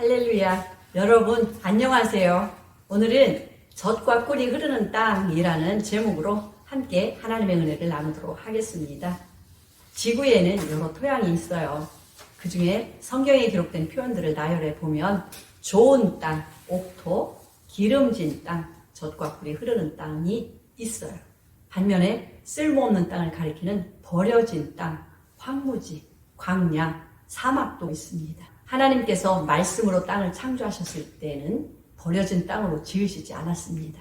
할렐루야. 여러분 안녕하세요. 오늘은 젖과 꿀이 흐르는 땅이라는 제목으로 함께 하나님의 은혜를 나누도록 하겠습니다. 지구에는 여러 토양이 있어요. 그 중에 성경에 기록된 표현들을 나열해 보면 좋은 땅, 옥토, 기름진 땅, 젖과 꿀이 흐르는 땅이 있어요. 반면에 쓸모없는 땅을 가리키는 버려진 땅, 황무지, 광야, 사막도 있습니다. 하나님께서 말씀으로 땅을 창조하셨을 때는 버려진 땅으로 지으시지 않았습니다.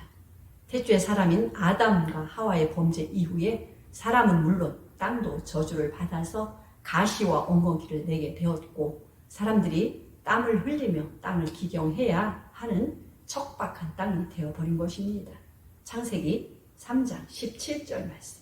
태초의 사람인 아담과 하와의 범죄 이후에 사람은 물론 땅도 저주를 받아서 가시와 엉겅퀴를 내게 되었고, 사람들이 땀을 흘리며 땅을 기경해야 하는 척박한 땅이 되어버린 것입니다. 창세기 3장 17절 말씀.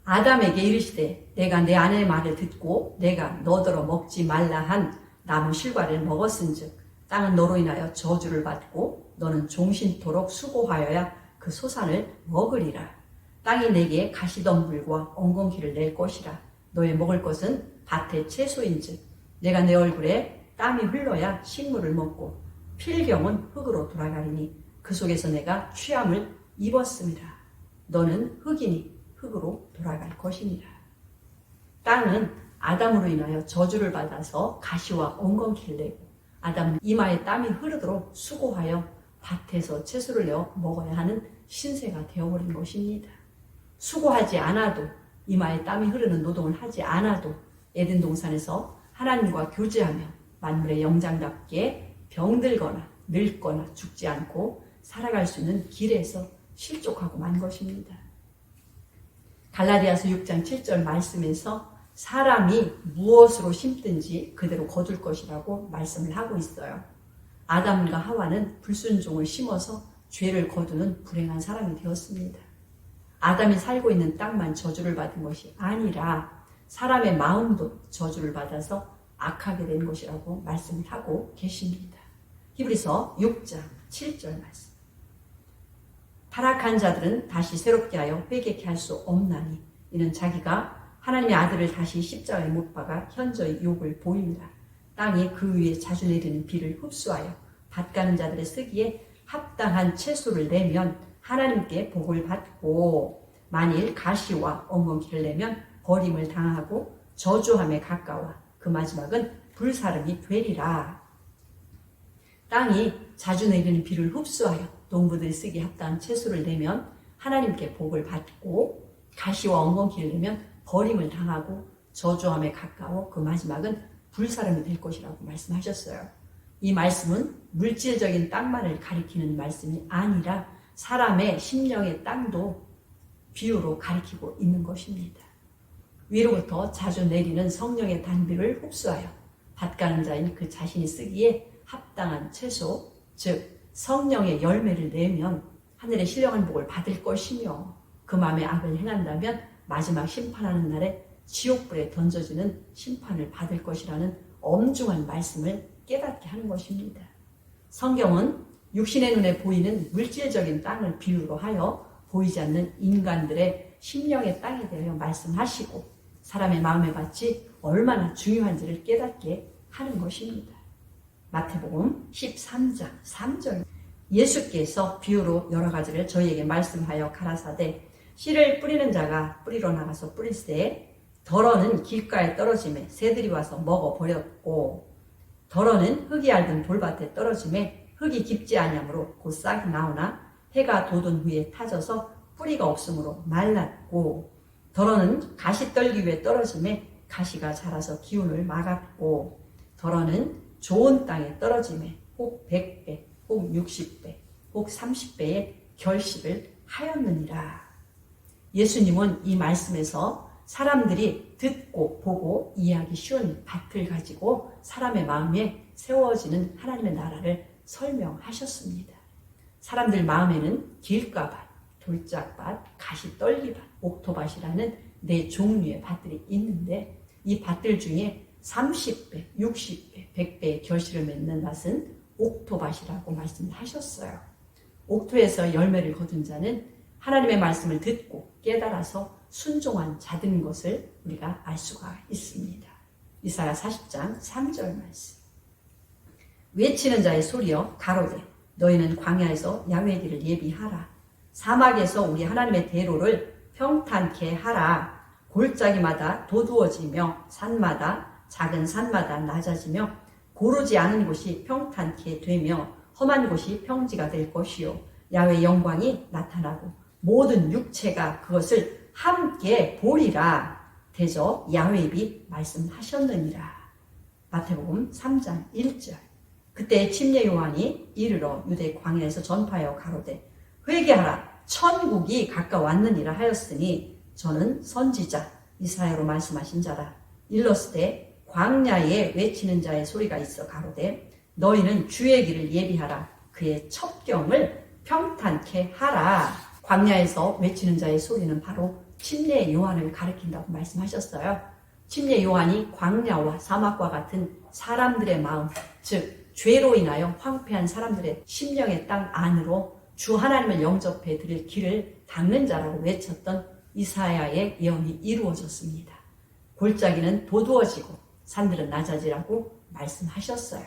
아담에게 이르시되 내가 내 아내의 말을 듣고 내가 너더러 먹지 말라 한 나무 실과를 먹었은즉 땅은 너로 인하여 저주를 받고 너는 종신토록 수고하여야 그 소산을 먹으리라. 땅이 내게 가시덤불과 엉겅퀴를 낼 것이라. 너의 먹을 것은 밭의 채소인즉 내가 내 얼굴에 땀이 흘러야 식물을 먹고 필경은 흙으로 돌아가리니 그 속에서 내가 취함을 입었음이라. 너는 흙이니 흙으로 돌아갈 것이니라. 땅은 아담으로 인하여 저주를 받아서 가시와 엉겅퀴를 내고 아담은 이마에 땀이 흐르도록 수고하여 밭에서 채소를 내어 먹어야 하는 신세가 되어버린 것입니다. 수고하지 않아도, 이마에 땀이 흐르는 노동을 하지 않아도 에덴 동산에서 하나님과 교제하며 만물의 영장답게 병들거나 늙거나 죽지 않고 살아갈 수 있는 길에서 실족하고 만 것입니다. 갈라디아서 6장 7절 말씀에서 사람이 무엇으로 심든지 그대로 거둘 것이라고 말씀을 하고 있어요. 아담과 하와는 불순종을 심어서 죄를 거두는 불행한 사람이 되었습니다. 아담이 살고 있는 땅만 저주를 받은 것이 아니라 사람의 마음도 저주를 받아서 악하게 된 것이라고 말씀을 하고 계십니다. 히브리서 6장 7절 말씀. 타락한 자들은 다시 새롭게 하여 회개케 할 수 없나니 이는 자기가 하나님의 아들을 다시 십자가에 못 박아 현저히 욕을 보입니다. 땅이 그 위에 자주 내리는 비를 흡수하여 밭 가는 자들의 쓰기에 합당한 채소를 내면 하나님께 복을 받고, 만일 가시와 엉겅퀴를 내면 버림을 당하고 저주함에 가까워 그 마지막은 불사름이 되리라. 땅이 자주 내리는 비를 흡수하여 농부들이 쓰기에 합당한 채소를 내면 하나님께 복을 받고, 가시와 엉겅퀴를 내면 버림을 당하고 저주함에 가까워 그 마지막은 불사름이 될 것이라고 말씀하셨어요. 이 말씀은 물질적인 땅만을 가리키는 말씀이 아니라 사람의 심령의 땅도 비유로 가리키고 있는 것입니다. 위로부터 자주 내리는 성령의 단비를 흡수하여 밭 가는 자인 그 자신이 쓰기에 합당한 채소, 즉 성령의 열매를 내면 하늘의 신령한 복을 받을 것이며, 그 마음에 악을 행한다면 마지막 심판하는 날에 지옥불에 던져지는 심판을 받을 것이라는 엄중한 말씀을 깨닫게 하는 것입니다. 성경은 육신의 눈에 보이는 물질적인 땅을 비유로 하여 보이지 않는 인간들의 심령의 땅에 대하여 말씀하시고 사람의 마음의 밭이 얼마나 중요한지를 깨닫게 하는 것입니다. 마태복음 13장 3절. 예수께서 비유로 여러 가지를 저희에게 말씀하여 가라사대 씨를 뿌리는 자가 뿌리러 나가서 뿌릴새 덜어는 길가에 떨어짐에 새들이 와서 먹어버렸고, 덜어는 흙이 얇은 돌밭에 떨어짐에 흙이 깊지 아니하므로 곧 싹이 나오나 해가 돋은 후에 타져서 뿌리가 없으므로 말랐고, 덜어는 가시떨기 위에 떨어짐에 가시가 자라서 기운을 막았고, 덜어는 좋은 땅에 떨어짐에 혹 100배, 혹 60배, 혹 30배의 결실을 하였느니라. 예수님은 이 말씀에서 사람들이 듣고 보고 이해하기 쉬운 밭을 가지고 사람의 마음에 세워지는 하나님의 나라를 설명하셨습니다. 사람들 마음에는 길가밭, 돌짝밭, 가시떨기밭, 옥토밭이라는 네 종류의 밭들이 있는데, 이 밭들 중에 30배, 60배, 100배의 결실을 맺는 밭은 옥토밭이라고 말씀하셨어요. 옥토에서 열매를 거둔 자는 하나님의 말씀을 듣고 깨달아서 순종한 자들인 것을 우리가 알 수가 있습니다. 이사야 40장 3절 말씀. 외치는 자의 소리여 가로되 너희는 광야에서 야훼의 길을 예비하라. 사막에서 우리 하나님의 대로를 평탄케 하라. 골짜기마다 도두어지며 산마다 작은 산마다 낮아지며 고르지 않은 곳이 평탄케 되며 험한 곳이 평지가 될 것이요 야훼의 영광이 나타나고 모든 육체가 그것을 함께 보리라. 대저 야훼입이 말씀하셨느니라. 마태복음 3장 1절. 그때 침례 요한이 이르러 유대 광야에서 전파하여 가로되 회개하라 천국이 가까웠느니라 하였으니 저는 선지자 이사야로 말씀하신 자라. 일렀으되 광야에 외치는 자의 소리가 있어 가로되 너희는 주의 길을 예비하라. 그의 첩경을 평탄케 하라. 광야에서 외치는 자의 소리는 바로 침례 요한을 가리킨다고 말씀하셨어요. 침례 요한이 광야와 사막과 같은 사람들의 마음, 즉 죄로 인하여 황폐한 사람들의 심령의 땅 안으로 주 하나님을 영접해 드릴 길을 닦는 자라고 외쳤던 이사야의 예언이 이루어졌습니다. 골짜기는 도두어지고 산들은 낮아지라고 말씀하셨어요.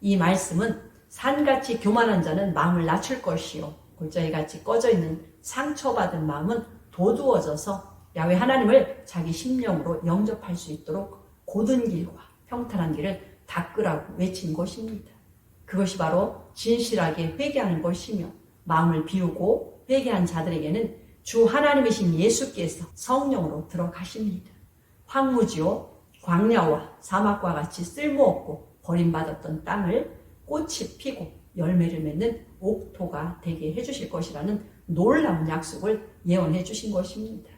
이 말씀은 산같이 교만한 자는 마음을 낮출 것이요 골짜기같이 꺼져있는 상처받은 마음은 도두어져서 야훼 하나님을 자기 심령으로 영접할 수 있도록 곧은 길과 평탄한 길을 닦으라고 외친 것입니다. 그것이 바로 진실하게 회개하는 것이며 마음을 비우고 회개한 자들에게는 주 하나님이신 예수께서 성령으로 들어가십니다. 황무지요 광야와 사막과 같이 쓸모없고 버림받았던 땅을 꽃이 피고 열매를 맺는 옥토가 되게 해주실 것이라는 놀라운 약속을 예언해 주신 것입니다.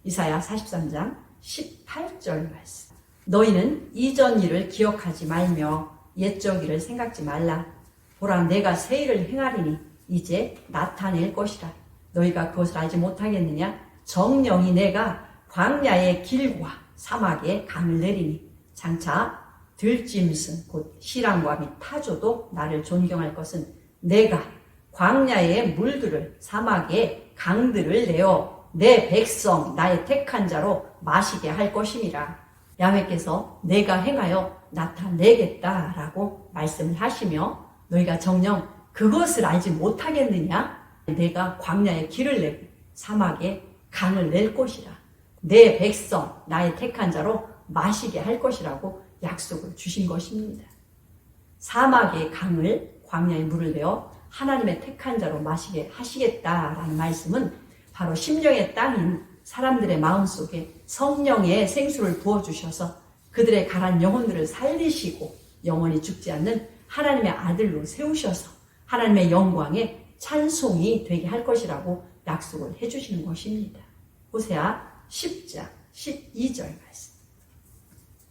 이사야 43장 18절 말씀. 너희는 이전 일을 기억하지 말며 옛적 일을 생각지 말라. 보라 내가 새 일을 행하리니 이제 나타낼 것이라. 너희가 그것을 알지 못하겠느냐? 정령이 내가 광야의 길과 사막에 강을 내리니 장차 들짐승 곧 시랑과 및 타조도 나를 존경할 것은 내가 광야의 물들을 사막의 강들을 내어 내 백성 나의 택한 자로 마시게 할 것임이라. 야훼께서 내가 행하여 나타내겠다라고 말씀을 하시며 너희가 정녕 그것을 알지 못하겠느냐? 내가 광야의 길을 내고 사막에 강을 낼 것이라. 내 백성 나의 택한 자로 마시게 할 것이라고 약속을 주신 것입니다. 사막의 강을 광야의 물을 내어 하나님의 택한 자로 마시게 하시겠다라는 말씀은 바로 심령의 땅인 사람들의 마음속에 성령의 생수를 부어주셔서 그들의 가란 영혼들을 살리시고 영원히 죽지 않는 하나님의 아들로 세우셔서 하나님의 영광에 찬송이 되게 할 것이라고 약속을 해주시는 것입니다. 호세아 10장 12절 말씀.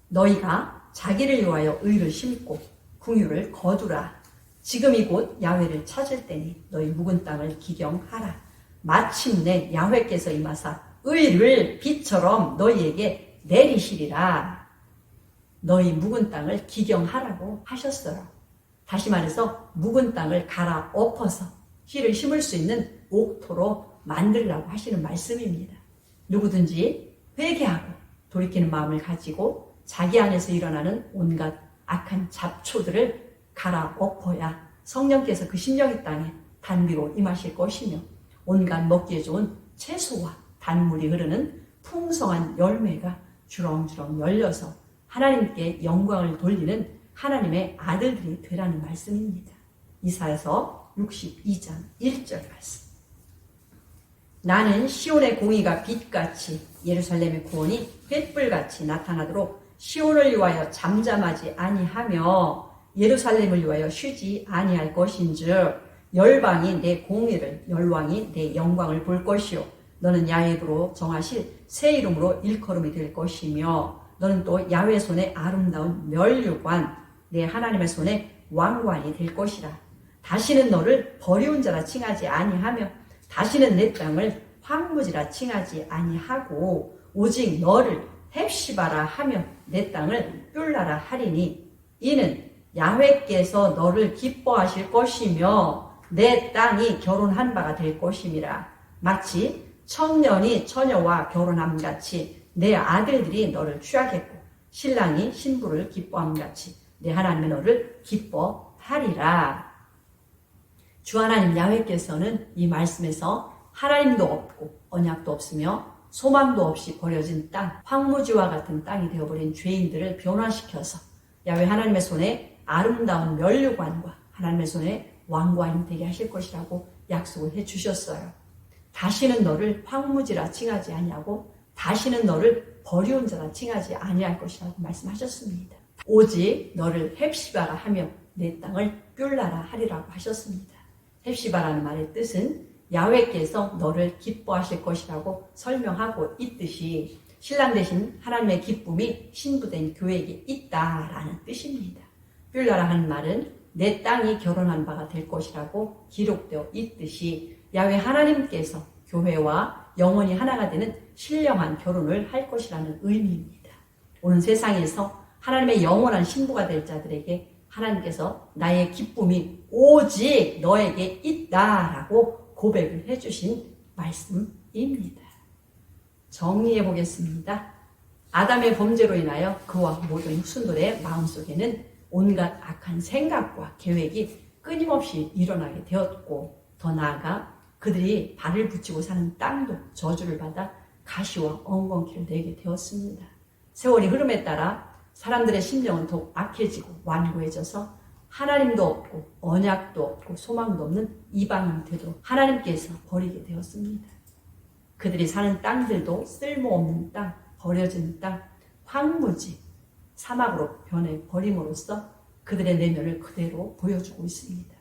너희가 자기를 위하여 의를 심고 궁유를 거두라. 지금이 곧 야훼를 찾을 때니 너희 묵은 땅을 기경하라. 마침내 야훼께서 임하사 의를 비처럼 너희에게 내리시리라. 너희 묵은 땅을 기경하라고 하셨어요. 다시 말해서 묵은 땅을 갈아 엎어서 씨를 심을 수 있는 옥토로 만들라고 하시는 말씀입니다. 누구든지 회개하고 돌이키는 마음을 가지고 자기 안에서 일어나는 온갖 악한 잡초들을 갈아 엎어야 성령께서 그 심령의 땅에 단비로 임하실 것이며 온갖 먹기에 좋은 채소와 단물이 흐르는 풍성한 열매가 주렁주렁 열려서 하나님께 영광을 돌리는 하나님의 아들들이 되라는 말씀입니다. 이사야서 62장 1절 말씀. 나는 시온의 공의가 빛같이 예루살렘의 구원이 횃불같이 나타나도록 시온을 위하여 잠잠하지 아니하며 예루살렘을 위하여 쉬지 아니할 것인즉 열방이 내 공의를 열왕이 내 영광을 볼 것이요 너는 야훼로 정하실 새 이름으로 일컬음이 될 것이며 너는 또 야훼 손에 아름다운 면류관 내 하나님의 손에 왕관이 될 것이라. 다시는 너를 버리운 자라 칭하지 아니하며 다시는 내 땅을 황무지라 칭하지 아니하고 오직 너를 헵시바라 하며 내 땅을 뿔라라 하리니 이는 야훼께서 너를 기뻐하실 것이며 내 땅이 결혼한 바가 될 것임이라. 마치 청년이 처녀와 결혼함같이 내 아들들이 너를 취하겠고 신랑이 신부를 기뻐함같이 내 하나님의 너를 기뻐하시리라. 하리라. 주 하나님 야훼께서는 이 말씀에서 하나님도 없고 언약도 없으며 소망도 없이 버려진 땅, 황무지와 같은 땅이 되어버린 죄인들을 변화시켜서 야훼 하나님의 손에 아름다운 면류관과 하나님의 손에 왕관이 되게 하실 것이라고 약속을 해주셨어요. 다시는 너를 황무지라 칭하지 아니하고 다시는 너를 버리운 자라 칭하지 아니할 것이라고 말씀하셨습니다. 오직 너를 헵시바라 하며 내 땅을 뷸라라 하리라고 하셨습니다. 헵시바라는 말의 뜻은 야훼께서 너를 기뻐하실 것이라고 설명하고 있듯이 신랑 되신 하나님의 기쁨이 신부된 교회에게 있다라는 뜻입니다. 뷸라라 하는 말은 내 땅이 결혼한 바가 될 것이라고 기록되어 있듯이 야훼 하나님께서 교회와 영원히 하나가 되는 신령한 결혼을 할 것이라는 의미입니다. 오는 세상에서 하나님의 영원한 신부가 될 자들에게 하나님께서 나의 기쁨이 오직 너에게 있다라고 고백을 해주신 말씀입니다. 정리해 보겠습니다. 아담의 범죄로 인하여 그와 모든 후손들의 마음속에는 온갖 악한 생각과 계획이 끊임없이 일어나게 되었고, 더 나아가 그들이 발을 붙이고 사는 땅도 저주를 받아 가시와 엉겅퀴를 내게 되었습니다. 세월이 흐름에 따라 사람들의 심령은 더욱 악해지고 완고해져서 하나님도 없고 언약도 없고 소망도 없는 이방인이 되도록 하나님께서 버리게 되었습니다. 그들이 사는 땅들도 쓸모없는 땅, 버려진 땅, 황무지, 사막으로 변해버림으로써 그들의 내면을 그대로 보여주고 있습니다.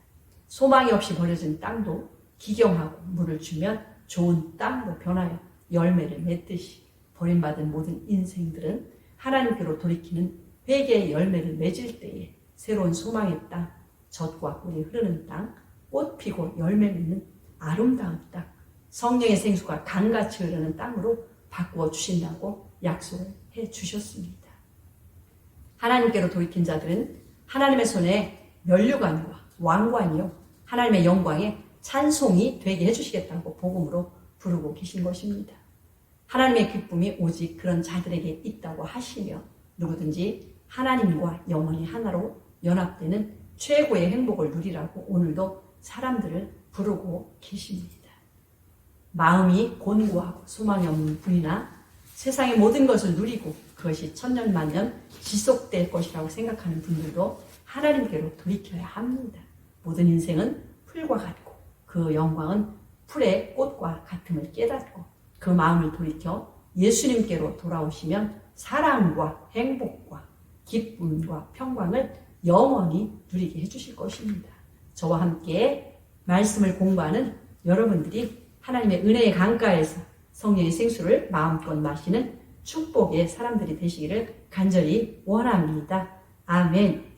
소망이 없이 버려진 땅도 기경하고 물을 주면 좋은 땅으로 변하여 열매를 맺듯이 버림받은 모든 인생들은 하나님께로 돌이키는 회개의 열매를 맺을 때에 새로운 소망의 땅, 젖과 꿀이 흐르는 땅, 꽃 피고 열매 맺는 아름다운 땅, 성령의 생수가 강같이 흐르는 땅으로 바꾸어 주신다고 약속을 해 주셨습니다. 하나님께로 돌이킨 자들은 하나님의 손에 면류관과 왕관이요 하나님의 영광에 찬송이 되게 해주시겠다고 복음으로 부르고 계신 것입니다. 하나님의 기쁨이 오직 그런 자들에게 있다고 하시며 누구든지 하나님과 영원히 하나로 연합되는 최고의 행복을 누리라고 오늘도 사람들을 부르고 계십니다. 마음이 곤고하고 소망이 없는 분이나 세상의 모든 것을 누리고 그것이 천년만년 지속될 것이라고 생각하는 분들도 하나님께로 돌이켜야 합니다. 모든 인생은 풀과 같고 그 영광은 풀의 꽃과 같음을 깨닫고 그 마음을 돌이켜 예수님께로 돌아오시면 사랑과 행복과 기쁨과 평강을 영원히 누리게 해주실 것입니다. 저와 함께 말씀을 공부하는 여러분들이 하나님의 은혜의 강가에서 성령의 생수를 마음껏 마시는 축복의 사람들이 되시기를 간절히 원합니다. 아멘.